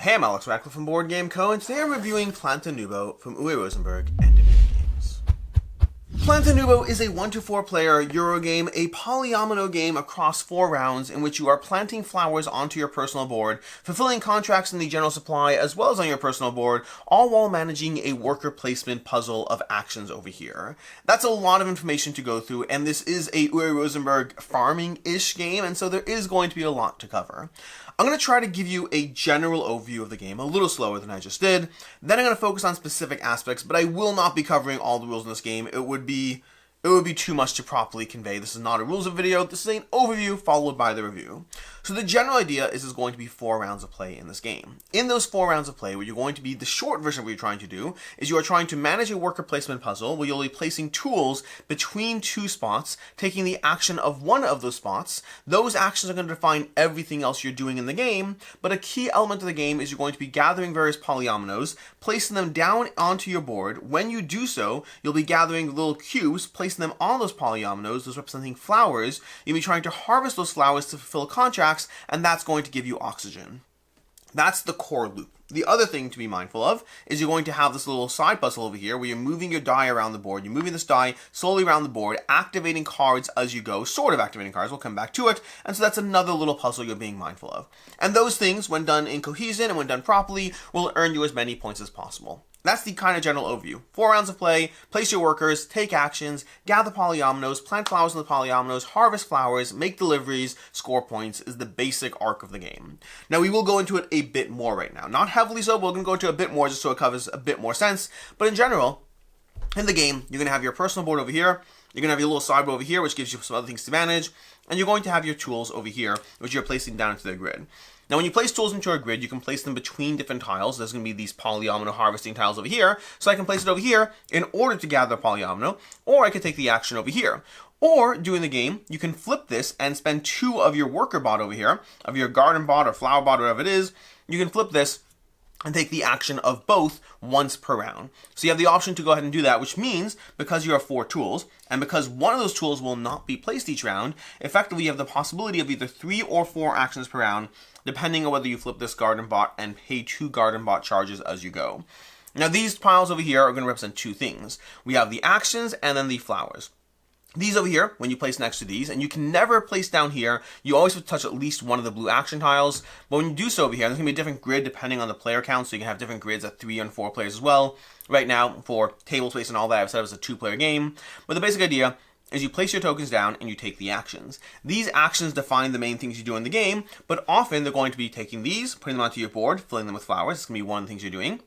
Hey, I'm Alex Radcliffe from Board Game Co. and today I'm reviewing Planta Nubo from Uwe Rosenberg and Division Games. Planta Nubo is a 1-to-4 player Euro game, a polyomino game across 4 rounds in which you are planting flowers onto your personal board, fulfilling contracts in the general supply as well as on your personal board, all while managing a worker placement puzzle of actions over here. That's a lot of information to go through, and this is a Uwe Rosenberg farming-ish game, and so there is going to be a lot to cover. I'm going to try to give you a general overview of the game, a little slower than I just did. Then I'm going to focus on specific aspects, but I will not be covering all the rules in this game. It would be too much to properly convey. This is not a rules of video. This is an overview followed by the review. So the general idea is there's going to be 4 rounds of play in this game. In those 4 rounds of play, what you're going to be, the short version of what you're trying to do, is you are trying to manage a worker placement puzzle where you'll be placing tools between 2 spots, taking the action of one of those spots. Those actions are going to define everything else you're doing in the game, but a key element of the game is you're going to be gathering various polyominoes, placing them down onto your board. When you do so, you'll be gathering little cubes, placing them on those polyominoes, those representing flowers. You'll be trying to harvest those flowers to fulfill contracts, and that's going to give you oxygen. That's the core loop. The other thing to be mindful of is you're going to have this little side puzzle over here where you're moving your die around the board. You're moving this die slowly around the board, activating cards as you go, sort of activating cards. We'll come back to it. And so that's another little puzzle you're being mindful of. And those things, when done in cohesion and when done properly, will earn you as many points as possible. That's the kind of general overview. 4 rounds of play, place your workers, take actions, gather polyominoes, plant flowers in the polyominoes, harvest flowers, make deliveries, score points is the basic arc of the game. Now we will go into it a bit more right now. Not heavily so, but we're going to go into a bit more just so it covers a bit more sense. But in general, in the game, you're going to have your personal board over here, you're going to have your little sideboard over here, which gives you some other things to manage, and you're going to have your tools over here, which you're placing down into the grid. Now, when you place tools into a grid, you can place them between different tiles. There's going to be these polyomino harvesting tiles over here. So I can place it over here in order to gather a polyomino, or I could take the action over here. Or, during the game, you can flip this and spend 2 of your worker bot over here, of your garden bot or flower bot, whatever it is. You can flip this and take the action of both once per round. So you have the option to go ahead and do that, which means because you have 4 tools, and because one of those tools will not be placed each round, effectively you have the possibility of either 3 or 4 actions per round, depending on whether you flip this garden bot and pay 2 garden bot charges as you go. Now these piles over here are going to represent 2 things. We have the actions and then the flowers. These over here, when you place next to these, and you can never place down here, you always have to touch at least one of the blue action tiles, but when you do so over here, there's going to be a different grid depending on the player count, so you can have different grids at 3 and 4 players as well. Right now, for table space and all that, I've set up as a 2-player game, but the basic idea is you place your tokens down and you take the actions. These actions define the main things you do in the game, but often they're going to be taking these, putting them onto your board, filling them with flowers. It's going to be one of the things you're doing.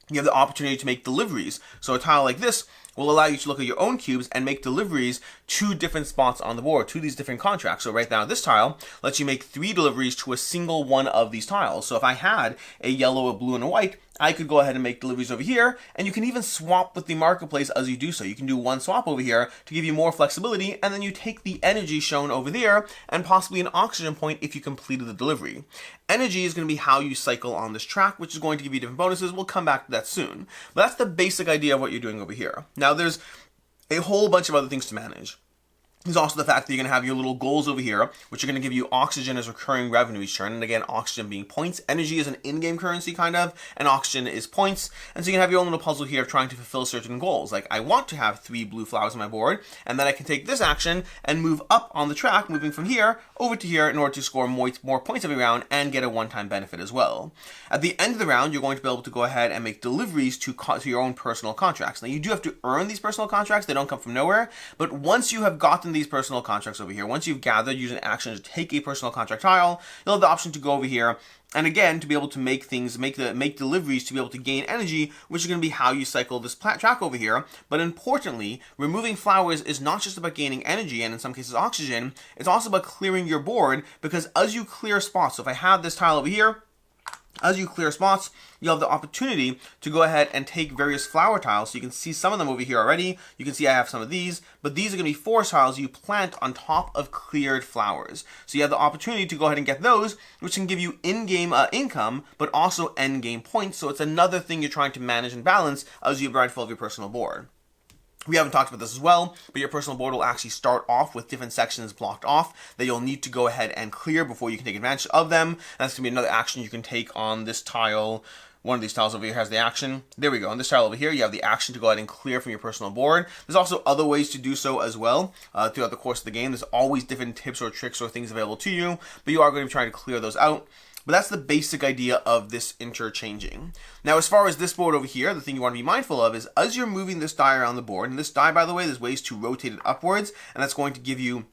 You have the opportunity to make deliveries. So a tile like this will allow you to look at your own cubes and make deliveries to different spots on the board, to these different contracts. So right now, this tile lets you make 3 deliveries to a single one of these tiles. So if I had a yellow, a blue, and a white, I could go ahead and make deliveries over here, and you can even swap with the marketplace as you do so. You can do one swap over here to give you more flexibility, and then you take the energy shown over there, and possibly an oxygen point if you completed the delivery. Energy is going to be how you cycle on this track, which is going to give you different bonuses. We'll come back to that soon. But that's the basic idea of what you're doing over here. Now, there's a whole bunch of other things to manage. There's also the fact that you're going to have your little goals over here, which are going to give you oxygen as recurring revenue each turn. And again, oxygen being points. Energy is an in-game currency, kind of, and oxygen is points. And so you can have your own little puzzle here of trying to fulfill certain goals. Like, I want to have 3 blue flowers on my board, and then I can take this action and move up on the track, moving from here over to here in order to score more points every round and get a one-time benefit as well. At the end of the round, you're going to be able to go ahead and make deliveries to your own personal contracts. Now, you do have to earn these personal contracts. They don't come from nowhere. But once you have gotten these personal contracts over here, once you've gathered using action to take a personal contract tile, you'll have the option to go over here and again to be able to make things, make deliveries to be able to gain energy, which is going to be how you cycle this track over here. But importantly, removing flowers is not just about gaining energy and in some cases oxygen, it's also about clearing your board, because as you clear spots, so if I have this tile over here, as you clear spots, you'll have the opportunity to go ahead and take various flower tiles. So you can see some of them over here already. You can see I have some of these, but these are going to be forest tiles you plant on top of cleared flowers. So you have the opportunity to go ahead and get those, which can give you in-game income, but also end-game points. So it's another thing you're trying to manage and balance as you ride full of your personal board. We haven't talked about this as well, but your personal board will actually start off with different sections blocked off that you'll need to go ahead and clear before you can take advantage of them. And that's going to be another action you can take on this tile. One of these tiles over here has the action. There we go. On this tile over here, you have the action to go ahead and clear from your personal board. There's also other ways to do so as well throughout the course of the game. There's always different tips or tricks or things available to you, but you are going to be trying to clear those out. But that's the basic idea of this interchanging. Now, as far as this board over here, the thing you want to be mindful of is as you're moving this die around the board, and this die, by the way, there's ways to rotate it upwards, and that's going to give you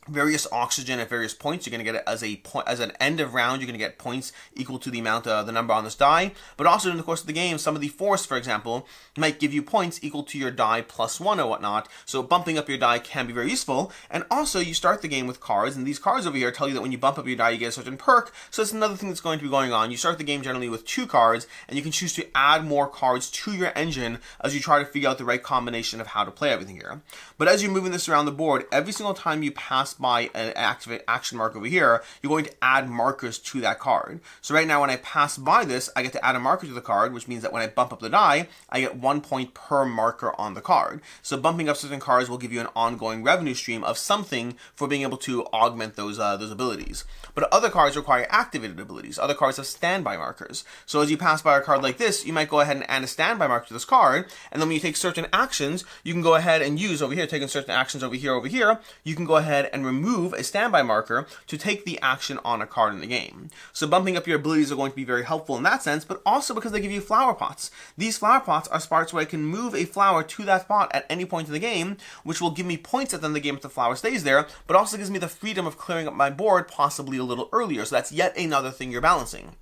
various oxygen at various points. You're going to get it as an end of round. You're going to get points equal to the amount of the number on this die. But also in the course of the game, some of the force, for example, might give you points equal to your die +1 or whatnot. So bumping up your die can be very useful. And also you start the game with cards, and these cards over here tell you that when you bump up your die, you get a certain perk. So that's another thing that's going to be going on. You start the game generally with 2 cards, and you can choose to add more cards to your engine as you try to figure out the right combination of how to play everything here. But as you're moving this around the board, every single time you pass by an activate action mark over here, you're going to add markers to that card. So right now when I pass by this, I get to add a marker to the card, which means that when I bump up the die, I get 1 point per marker on the card. So bumping up certain cards will give you an ongoing revenue stream of something for being able to augment those abilities. But other cards require activated abilities. Other cards have standby markers. So as you pass by a card like this, you might go ahead and add a standby marker to this card, and then when you take certain actions, you can go ahead and use over here, taking certain actions over here, you can go ahead and remove a standby marker to take the action on a card in the game. So bumping up your abilities are going to be very helpful in that sense, but also because they give you flower pots. These flower pots are spots where I can move a flower to that spot at any point in the game, which will give me points at the end of the game if the flower stays there, but also gives me the freedom of clearing up my board possibly a little earlier. So that's yet another thing you're balancing.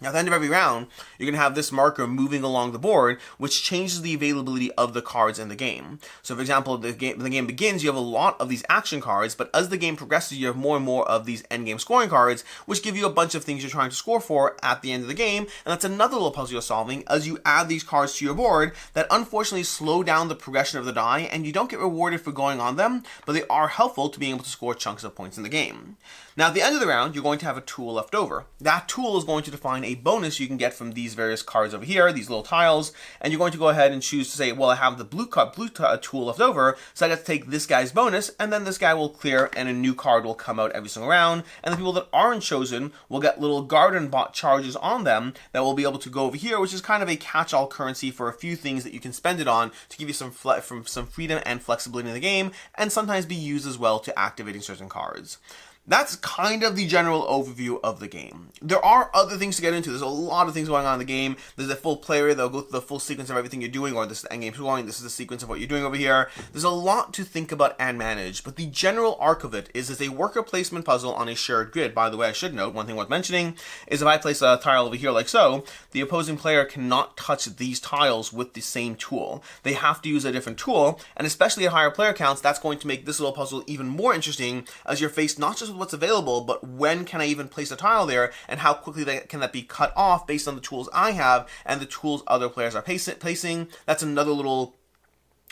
Now, at the end of every round, you're going to have this marker moving along the board, which changes the availability of the cards in the game. So, for example, when the game begins, you have a lot of these action cards, but as the game progresses, you have more and more of these endgame scoring cards, which give you a bunch of things you're trying to score for at the end of the game, and that's another little puzzle you're solving as you add these cards to your board that unfortunately slow down the progression of the die, and you don't get rewarded for going on them, but they are helpful to being able to score chunks of points in the game. Now, at the end of the round, you're going to have a tool left over. That tool is going to define a bonus you can get from these various cards over here, these little tiles, and you're going to go ahead and choose to say, well, I have the blue tool left over, so I get to take this guy's bonus, and then this guy will clear, and a new card will come out every single round, and the people that aren't chosen will get little garden bot charges on them that will be able to go over here, which is kind of a catch-all currency for a few things that you can spend it on to give you some freedom and flexibility in the game, and sometimes be used as well to activating certain cards. That's kind of the general overview of the game. There are other things to get into. There's a lot of things going on in the game. There's a full play area that'll go through the full sequence of everything you're doing, or this is the endgame scoring, this is the sequence of what you're doing over here. There's a lot to think about and manage, but the general arc of it is a worker placement puzzle on a shared grid. By the way, I should note, one thing worth mentioning is if I place a tile over here like so, the opposing player cannot touch these tiles with the same tool. They have to use a different tool, and especially at higher player counts, that's going to make this little puzzle even more interesting as you're faced not just with what's available, but when can I even place a tile there, and how quickly can that be cut off based on the tools I have and the tools other players are placing. That's another little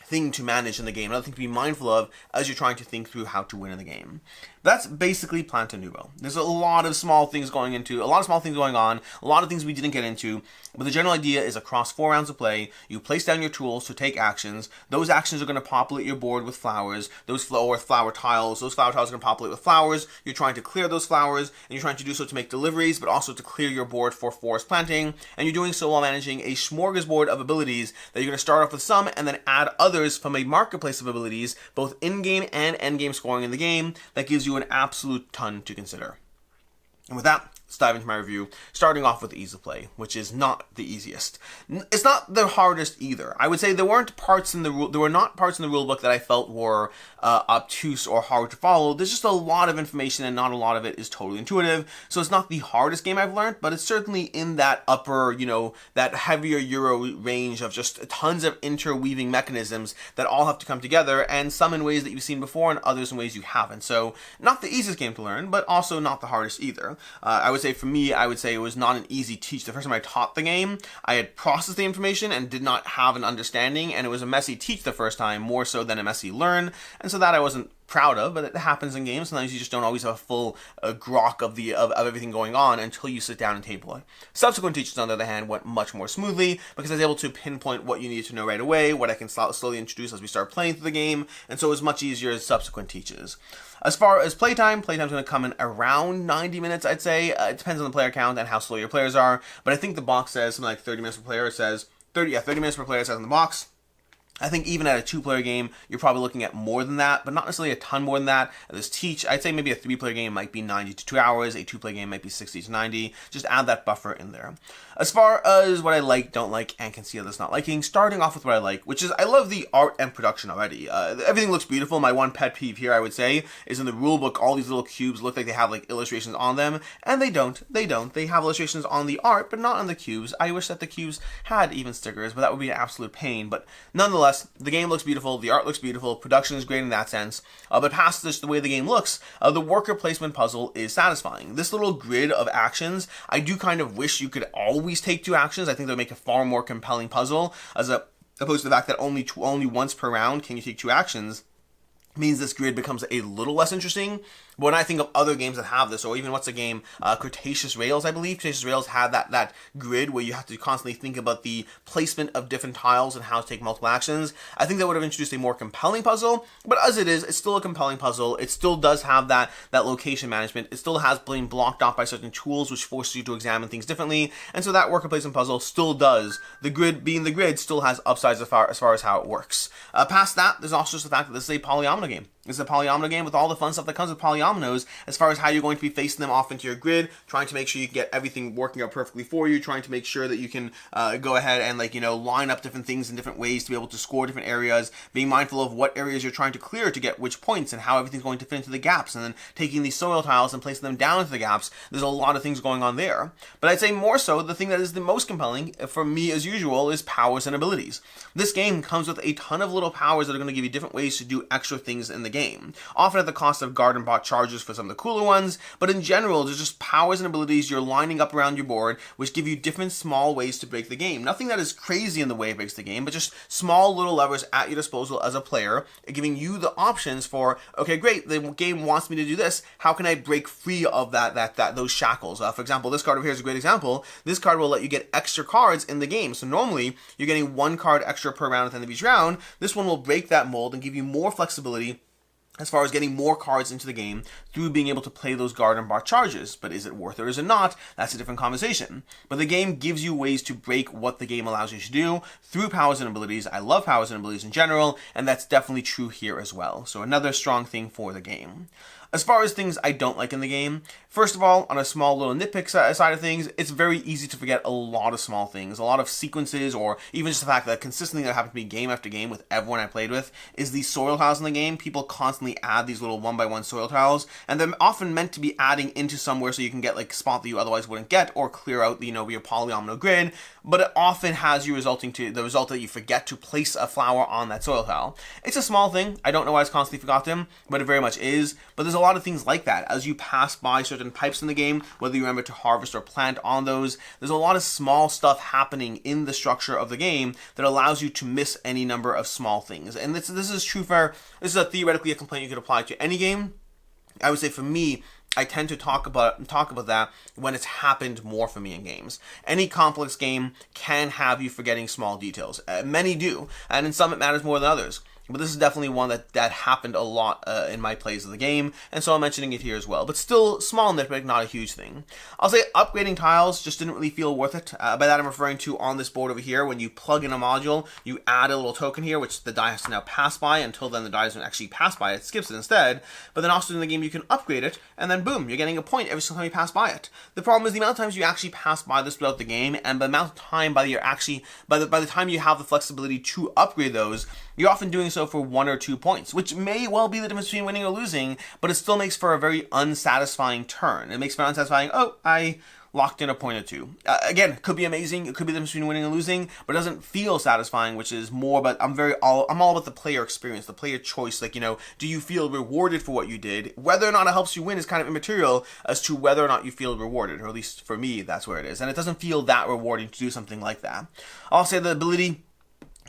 thing to manage in the game, another thing to be mindful of as you're trying to think through how to win in the game. That's basically Planta Nubo. There's a lot of small things going on, a lot of things we didn't get into, but the general idea is across 4 rounds of play, you place down your tools to take actions. Those actions are going to populate your board with flowers, flower tiles. Those flower tiles are going to populate with flowers. You're trying to clear those flowers, and you're trying to do so to make deliveries, but also to clear your board for forest planting, and you're doing so while managing a smorgasbord of abilities that you're going to start off with some, and then add others from a marketplace of abilities, both in-game and end-game scoring in the game, that gives you an absolute ton to consider. And with that, let's dive into my review, starting off with ease of play, which is not the easiest. It's not the hardest either. I would say there were not parts in the rulebook that I felt were obtuse or hard to follow. There's just a lot of information, and not a lot of it is totally intuitive. So it's not the hardest game I've learned, but it's certainly in that upper, that heavier Euro range of just tons of interweaving mechanisms that all have to come together, and some in ways that you've seen before and others in ways you haven't. So not the easiest game to learn, but also not the hardest either. I would say for me, it was not an easy teach. The first time I taught the game, I had processed the information and did not have an understanding, and it was a messy teach the first time, more so than a messy learn, and so that I wasn't proud of, but it happens in games. Sometimes you just don't always have a full grok of everything going on until you sit down and table it. Subsequent teachers, on the other hand, went much more smoothly because I was able to pinpoint what you need to know right away, what I can slowly introduce as we start playing through the game, and so it was much easier as subsequent teaches. As far as playtime's going to come in around 90 minutes, I'd say. It depends on the player count and how slow your players are, but I think the box says something like 30 minutes per player. It says 30 minutes per player, it says in the box. I think even at a 2-player game, you're probably looking at more than that, but not necessarily a ton more than that. This teach, I'd say maybe a 3-player game might be 90 to 2 hours, a 2-player game might be 60 to 90. Just add that buffer in there. As far as what I like, don't like, and can see others not liking, starting off with what I like, which is I love the art and production already. Everything looks beautiful. My one pet peeve here, I would say, is in the rulebook, all these little cubes look like they have like illustrations on them, and they don't. They have illustrations on the art, but not on the cubes. I wish that the cubes had even stickers, but that would be an absolute pain. But nonetheless, the game looks beautiful, the art looks beautiful, production is great in that sense, but past this, the way the game looks, the worker placement puzzle is satisfying. This little grid of actions, I do kind of wish you could always take 2 actions. I think that would make a far more compelling puzzle, as opposed to the fact that only once per round can you take 2 actions. Means this grid becomes a little less interesting. But when I think of other games that have this, or even what's a game, Cretaceous Rails, I believe. Cretaceous Rails had that grid where you have to constantly think about the placement of different tiles and how to take multiple actions. I think that would have introduced a more compelling puzzle, but as it is, it's still a compelling puzzle. It still does have that location management. It still has being blocked off by certain tools, which force you to examine things differently, and so that worker placement puzzle still does. The grid, being the grid, still has upsides as far as how it works. Past that, there's also just the fact that this is a polyomino game. This is a polyomino game with all the fun stuff that comes with polyominoes as far as how you're going to be facing them off into your grid, trying to make sure you can get everything working out perfectly for you, trying to make sure that you can go ahead and line up different things in different ways to be able to score different areas, being mindful of what areas you're trying to clear to get which points and how everything's going to fit into the gaps, and then taking these soil tiles and placing them down into the gaps. There's a lot of things going on there. But I'd say more so, the thing that is the most compelling for me as usual is powers and abilities. This game comes with a ton of little powers that are going to give you different ways to do extra things in the game. Often at the cost of garden bot charges for some of the cooler ones, but in general, there's just powers and abilities you're lining up around your board, which give you different small ways to break the game. Nothing that is crazy in the way it breaks the game, but just small little levers at your disposal as a player, giving you the options for, okay, great, the game wants me to do this. How can I break free of those shackles? For example, this card over here is a great example. This card will let you get extra cards in the game. So normally, you're getting 1 card extra per round at the end of each round. This one will break that mold and give you more flexibility as far as getting more cards into the game through being able to play those garden bar charges. But is it worth it or is it not? That's a different conversation. But the game gives you ways to break what the game allows you to do through powers and abilities. I love powers and abilities in general, and that's definitely true here as well. So another strong thing for the game. As far as things I don't like in the game, first of all, on a small little nitpick side of things, it's very easy to forget a lot of small things, a lot of sequences, or even just the fact that consistently that happened to me game after game with everyone I played with, is these soil tiles in the game. People constantly add these little 1x1 soil tiles, and they're often meant to be adding into somewhere so you can get like a spot that you otherwise wouldn't get, or clear out your polyomino grid, but it often has you resulting to the result that you forget to place a flower on that soil tile. It's a small thing. I don't know why it's constantly forgotten, but it very much is. But there's a lot of things like that. As you pass by certain pipes in the game, whether you remember to harvest or plant on those, there's a lot of small stuff happening in the structure of the game that allows you to miss any number of small things. And this is true for, this is theoretically a complaint you could apply to any game. I would say for me, I tend to talk about that when it's happened more for me in games. Any complex game can have you forgetting small details. Many do, and in some it matters more than others. But this is definitely one that happened a lot in my plays of the game, and so I'm mentioning it here as well. But still, small nitpick, not a huge thing. I'll say upgrading tiles just didn't really feel worth it. By that I'm referring to on this board over here, when you plug in a module, you add a little token here, which the die has to now pass by. Until then, the die doesn't actually pass by, it skips it instead. But then also in the game, you can upgrade it, and then boom, you're getting a point every single time you pass by it. The problem is the amount of times you actually pass by this throughout the game, and the amount of time by the time you have the flexibility to upgrade those, you're often doing so for 1 or 2 points, which may well be the difference between winning or losing, but it still makes for a very unsatisfying turn. It makes for unsatisfying, oh, I locked in a point or 2. Again, it could be amazing, it could be the difference between winning and losing, but it doesn't feel satisfying, which is more, but I'm all about the player experience, the player choice. Like, do you feel rewarded for what you did? Whether or not it helps you win is kind of immaterial as to whether or not you feel rewarded, or at least for me, that's where it is. And it doesn't feel that rewarding to do something like that. I'll say the ability,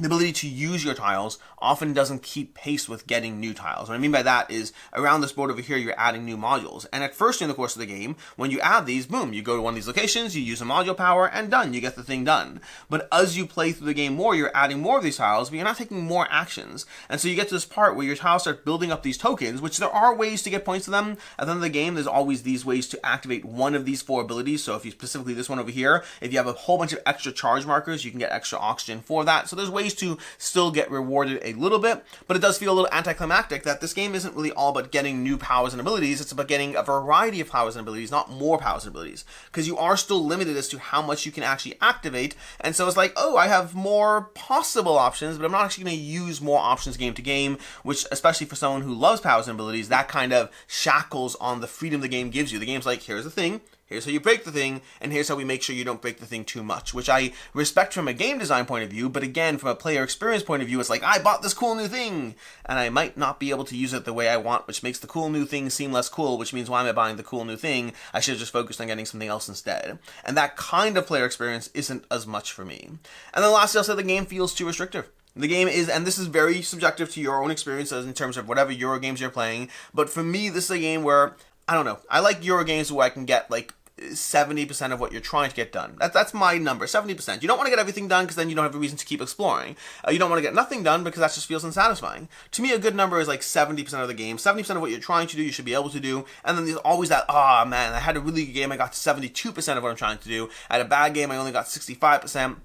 the ability to use your tiles often doesn't keep pace with getting new tiles. What I mean by that is around this board over here, you're adding new modules. And at first in the course of the game, when you add these, boom, you go to one of these locations, you use a module power, and done, you get the thing done. But as you play through the game more, you're adding more of these tiles, but you're not taking more actions. And so you get to this part where your tiles start building up these tokens, which there are ways to get points to them. At the end of the game, there's always these ways to activate one of these 4 abilities. So if you specifically this one over here, if you have a whole bunch of extra charge markers, you can get extra oxygen for that. So there's ways to still get rewarded a little bit, but it does feel a little anticlimactic that this game isn't really all about getting new powers and abilities. It's about getting a variety of powers and abilities, not more powers and abilities, because you are still limited as to how much you can actually activate. And so it's like, oh, I have more possible options, but I'm not actually going to use more options game to game, which, especially for someone who loves powers and abilities, that kind of shackles on the freedom the game gives you. The game's like, here's the thing, here's how you break the thing, and here's how we make sure you don't break the thing too much, which I respect from a game design point of view, but again, from a player experience point of view, it's like, I bought this cool new thing, and I might not be able to use it the way I want, which makes the cool new thing seem less cool, which means why am I buying the cool new thing? I should have just focused on getting something else instead. And that kind of player experience isn't as much for me. And then lastly, I'll say the game feels too restrictive. The game is, and this is very subjective to your own experiences in terms of whatever Euro games you're playing, but for me, this is a game where, I don't know, I like Euro games where I can get, like, 70% of what you're trying to get done. That's my number, 70%. You don't want to get everything done because then you don't have a reason to keep exploring. You don't want to get nothing done because that just feels unsatisfying. To me, a good number is like 70% of the game. 70% of what you're trying to do, you should be able to do. And then there's always that, oh man, I had a really good game, I got to 72% of what I'm trying to do. I had a bad game, I only got 65%.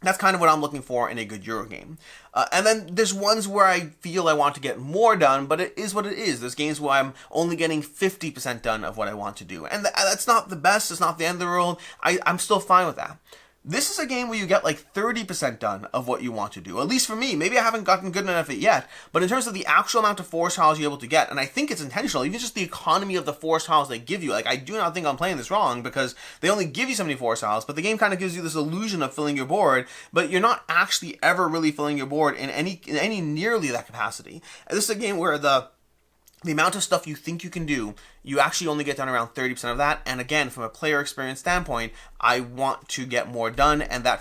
That's kind of what I'm looking for in a good Euro game. And then there's ones where I feel I want to get more done, but it is what it is. There's games where I'm only getting 50% done of what I want to do. And that's not the best, it's not the end of the world. I'm still fine with that. This is a game where you get like 30% done of what you want to do. At least for me. Maybe I haven't gotten good enough at it yet. But in terms of the actual amount of forest tiles you're able to get, and I think it's intentional, even just the economy of the forest tiles they give you. Like, I do not think I'm playing this wrong because they only give you so many forest tiles, but the game kind of gives you this illusion of filling your board, but you're not actually ever really filling your board in any nearly that capacity. And this is a game where the amount of stuff you think you can do, you actually only get done around 30% of that. And again, from a player experience standpoint, I want to get more done, and it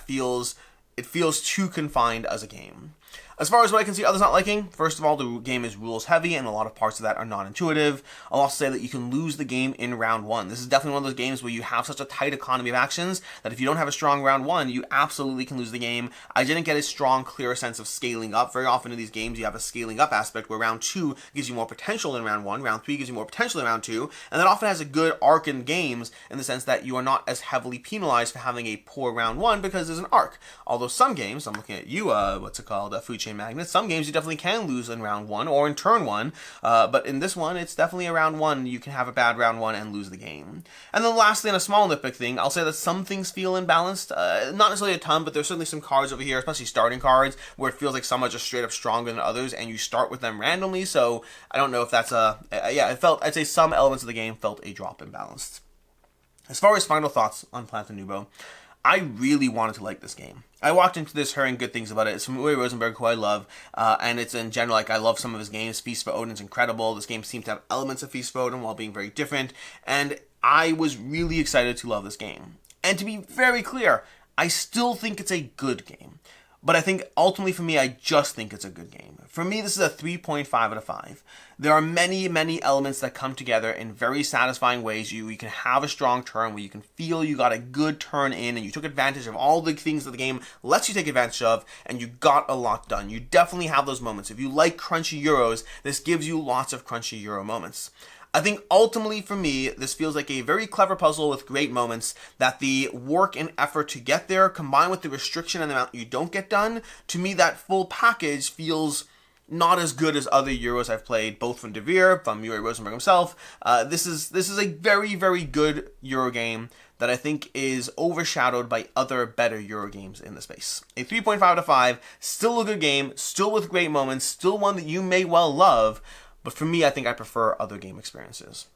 feels too confined as a game. As far as what I can see others not liking, first of all, the game is rules heavy and a lot of parts of that are non-intuitive. I'll also say that you can lose the game in round 1. This is definitely one of those games where you have such a tight economy of actions that if you don't have a strong round 1, you absolutely can lose the game. I didn't get a strong, clear sense of scaling up. Very often in these games, you have a scaling up aspect where round 2 gives you more potential than round 1, round 3 gives you more potential than round 2, and that often has a good arc in games in the sense that you are not as heavily penalized for having a poor round 1 because there's an arc. Although some games, I'm looking at you, Food Chain Magnet, some games you definitely can lose in round 1 or in turn 1, but in this one, it's definitely a round 1. You can have a bad round 1 and lose the game. And then lastly, on a small nitpick thing, I'll say that some things feel imbalanced. Not necessarily a ton, but there's certainly some cards over here, especially starting cards, where it feels like some are just straight up stronger than others, and you start with them randomly, so I don't know if that's I'd say some elements of the game felt a drop imbalanced. As far as final thoughts on Planta Nubo, I really wanted to like this game. I walked into this hearing good things about it. It's from Uwe Rosenberg, who I love, and it's in general, like, I love some of his games. Feast for Odin's incredible. This game seems to have elements of Feast for Odin while being very different, and I was really excited to love this game. And to be very clear, I still think it's a good game. But I think ultimately for me, I just think it's a good game. For me, this is a 3.5 out of 5. There are many, many elements that come together in very satisfying ways. You can have a strong turn where you can feel you got a good turn in and you took advantage of all the things that the game lets you take advantage of, and you got a lot done. You definitely have those moments. If you like crunchy Euros, this gives you lots of crunchy Euro moments. I think ultimately for me, this feels like a very clever puzzle with great moments that the work and effort to get there, combined with the restriction and the amount you don't get done, to me that full package feels not as good as other Euros I've played, both from De Veer, from Uwe Rosenberg himself. This is a very, very good Euro game that I think is overshadowed by other better Euro games in the space. A 3.5 out of 5, still a good game, still with great moments, still one that you may well love, but for me, I think I prefer other game experiences.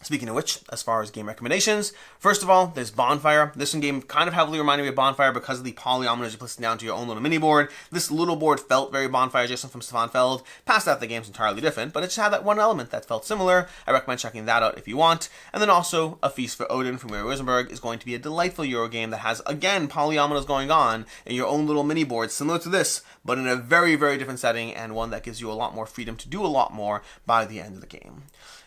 Speaking of which, as far as game recommendations, first of all, there's Bonfire. This one game kind of heavily reminded me of Bonfire because of the polyominoes you place down to your own little mini board. This little board felt very Bonfire adjacent from Stefan Feld. Past that, the game's entirely different, but it just had that one element that felt similar. I recommend checking that out if you want. And then also, A Feast for Odin from Uwe Rosenberg is going to be a delightful Euro game that has, again, polyominoes going on in your own little mini board, similar to this, but in a very, very different setting, and one that gives you a lot more freedom to do a lot more by the end of the game.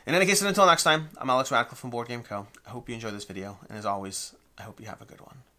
In any case, and until next time, I'm Alex Radcliffe from Board Game Co. I hope you enjoyed this video, and as always, I hope you have a good one.